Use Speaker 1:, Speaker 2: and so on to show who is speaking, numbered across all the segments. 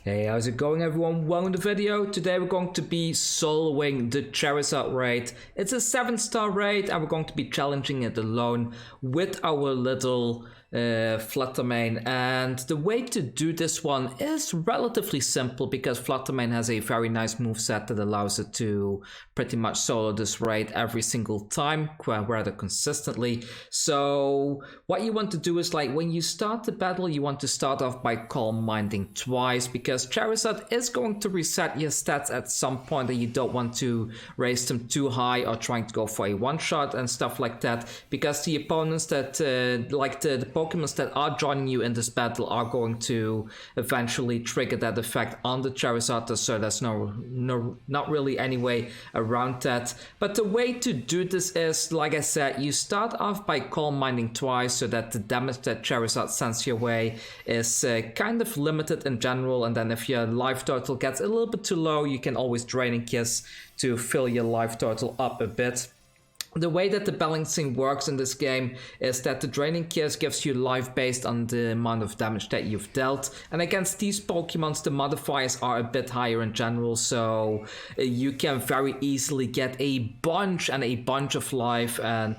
Speaker 1: Hey, how's it going everyone? Welcome to the video. Today we're going to be soloing the Charizard raid. It's a 7-star raid and we're going to be challenging it alone with our little Flutter Mane. And the way to do this one is relatively simple because Flutter Mane has a very nice moveset that allows it to pretty much solo this raid every single time, rather consistently. So what you want to do is, like, when you start the battle, you want to start off by Calm Minding twice, because Charizard is going to reset your stats at some point and you don't want to raise them too high or trying to go for a one-shot and stuff like that, because the opponents that like the Pokemon that are joining you in this battle are going to eventually trigger that effect on the Charizard, so there's not really any way around that. But the way to do this is, like I said, you start off by Calm Minding twice so that the damage that Charizard sends your way is kind of limited in general, and then if your life total gets a little bit too low, you can always Draining Kiss to fill your life total up a bit. The way that the balancing works in this game is that the Draining Kiss gives you life based on the amount of damage that you've dealt, and against these Pokemons the modifiers are a bit higher in general, so you can very easily get a bunch of life, and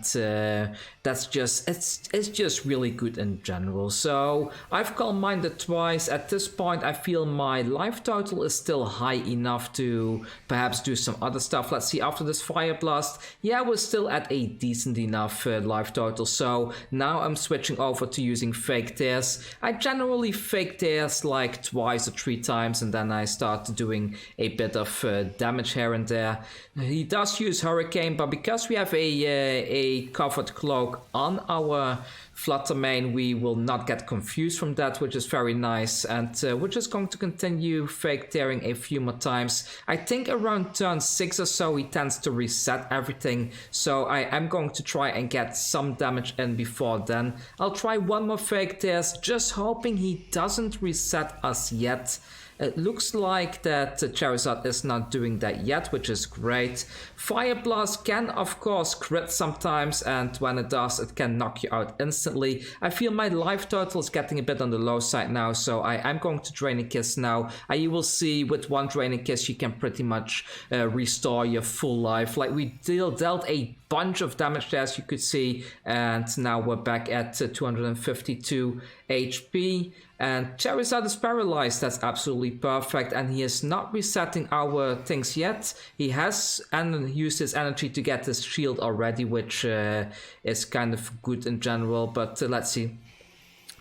Speaker 1: that's just it's just really good in general. So I've Calm Minded twice. At this point I feel my life total is still high enough to perhaps do some other stuff. Let's see, after this Fire Blast, yeah, we're still at a decent enough life total, so now I'm switching over to using Fake Tears. I generally Fake Tears like twice or 3 times, and then I start doing a bit of damage here and there. He does use Hurricane, but because we have a covered cloak on our Flutter Mane, we will not get confused from that, which is very nice. And we're just going to continue Fake Tearing a few more times. I think around turn 6 or so he tends to reset everything, so I am going to try and get some damage in before then. I'll try one more Fake Tears, just hoping he doesn't reset us yet. It looks like that Charizard is not doing that yet, which is great. Fire Blast can of course crit sometimes, and when it does, it can knock you out instantly. I feel my life total is getting a bit on the low side now, so I am going to Draining Kiss now. You will see with one Draining Kiss you can pretty much restore your full life. Like, we dealt a bunch of damage there, as you could see, and now we're back at 252 HP. And Charizard is paralyzed. That's absolutely perfect, and he is not resetting our things yet. He has used his energy to get his shield already, which is kind of good in general, but let's see.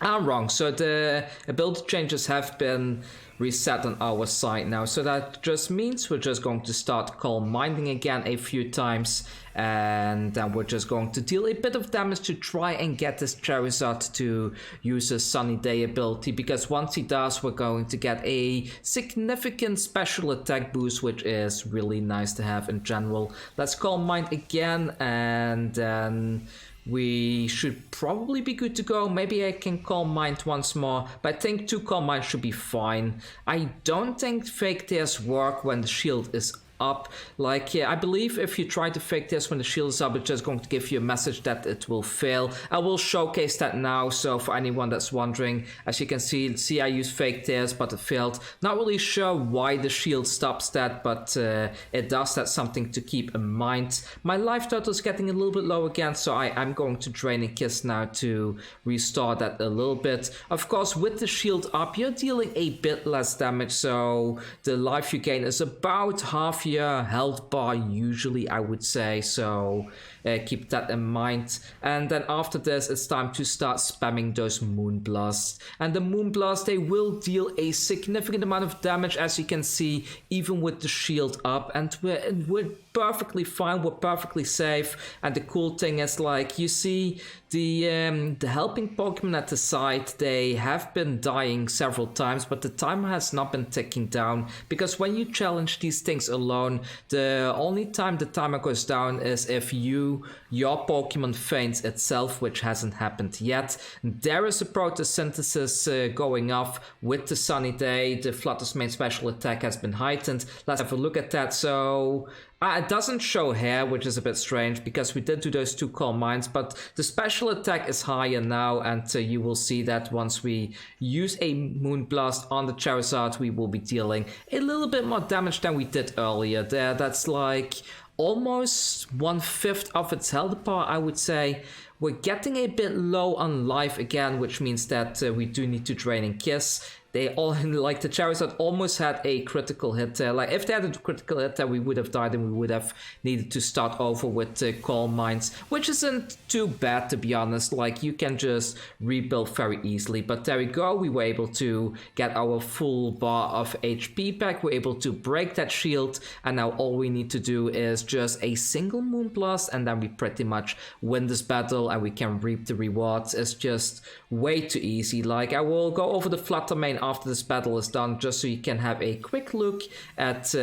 Speaker 1: I'm wrong, so the ability changes have been reset on our side now, so that just means we're just going to start Calm Minding again a few times, and then we're just going to deal a bit of damage to try and get this Charizard to use his Sunny Day ability, because once he does, we're going to get a significant special attack boost, which is really nice to have in general. Let's Calm Mind again, and then we should probably be good to go. Maybe I can Calm Mind once more, but I think 2 Calm Mind should be fine. I don't think Fake Tears work when the shield is up. Like, yeah, I believe if you try to Fake Tears when the shield is up, it's just going to give you a message that it will fail. I will showcase that now, so for anyone that's wondering, as you can see I use Fake Tears, but it failed. Not really sure why the shield stops that, but it does. That's something to keep in mind. My life total is getting a little bit low again, so I'm going to Draining Kiss now to restore that a little bit. Of course, with the shield up, you're dealing a bit less damage, so the life you gain is about half your health bar usually, I would say, so keep that in mind. And then after this, it's time to start spamming those Moon Blasts, and the Moon Blasts, they will deal a significant amount of damage, as you can see, even with the shield up, and we're perfectly fine, we're perfectly safe. And the cool thing is, like, you see the helping Pokemon at the side, they have been dying several times, but the timer has not been ticking down, because when you challenge these things alone, the only time the timer goes down is if you you, your Pokemon faints itself, which hasn't happened yet. There is a photosynthesis going off with the sunny day. The Flutter Mane special attack has been heightened. Let's have a look at that. So it doesn't show here, which is a bit strange because we did do those 2 Calm Minds, but the special attack is higher now, and you will see that once we use a Moonblast on the Charizard, we will be dealing a little bit more damage than we did earlier there. That's like almost 1/5 of its health bar, I would say. We're getting a bit low on life again, which means that we do need to drain and kiss. They all, like the Charizard almost had a critical hit there. Like if they had a critical hit there, we would have died and we would have needed to start over with Calm Minds, which isn't too bad, to be honest. Like you can just rebuild very easily. But there we go. We were able to get our full bar of HP back. We're able to break that shield. And now all we need to do is just a single Moonblast, and then we pretty much win this battle and we can reap the rewards. It's just way too easy. Like I will go over the Flutter Mane after this battle is done, just so you can have a quick look at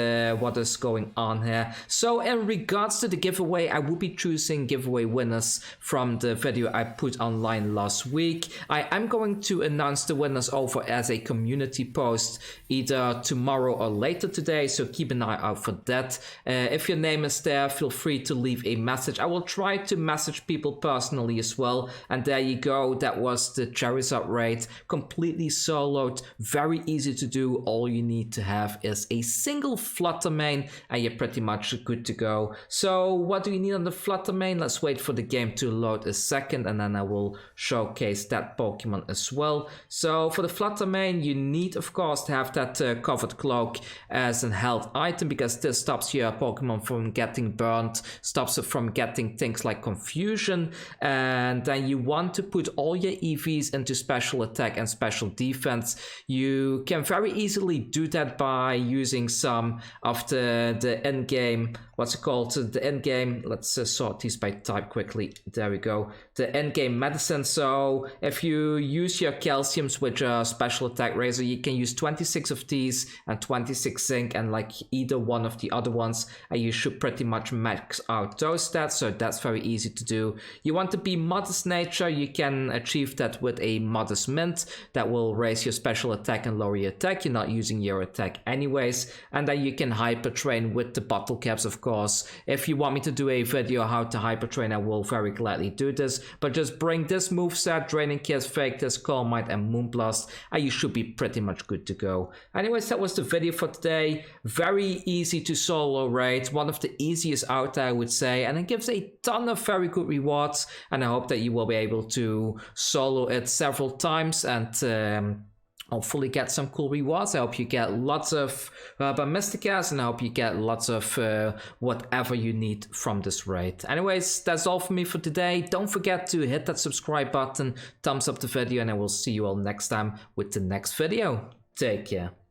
Speaker 1: what is going on here. So in regards to the giveaway, I will be choosing giveaway winners from the video I put online last week. I am going to announce the winners over as a community post either tomorrow or later today, so keep an eye out for that. If your name is there, feel free to leave a message. I will try to message people personally as well. And there you go, that was the Charizard raid, completely soloed. Very easy to do. All you need to have is a single Flutter Mane and you're pretty much good to go. So what do you need on the Flutter Mane? Let's wait for the game to load a second and then I will showcase that Pokemon as well. So for the Flutter Mane, you need of course to have that covered cloak as an health item, because this stops your Pokemon from getting burnt, stops it from getting things like confusion. And then you want to put all your EVs into special attack and special defense. You can very easily do that by using some of the end game, what's it called, the end game, let's sort these by type quickly, there we go, the end game medicine. So if you use your calciums with your special attack razor, you can use 26 of these and 26 zinc and like either one of the other ones, and you should pretty much max out those stats. So that's very easy to do. You want to be modest nature, you can achieve that with a modest mint that will raise your special attack and lower your attack. You're not using your attack anyways. And then you can hyper train with the bottle caps, of course. If you want me to do a video how to hyper train, I will very gladly do this. But just bring this moveset, Draining Kiss, Fake This, Calm Mind and Moonblast, and you should be pretty much good to go. Anyways, that was the video for today. Very easy to solo raid, one of the easiest out there I would say, and it gives a ton of very good rewards, and I hope that you will be able to solo it several times and hopefully get some cool rewards. I hope you get lots of Mysticas, and I hope you get lots of whatever you need from this raid. Anyways, that's all for me for today. Don't forget to hit that subscribe button, thumbs up the video, and I will see you all next time with the next video. Take care.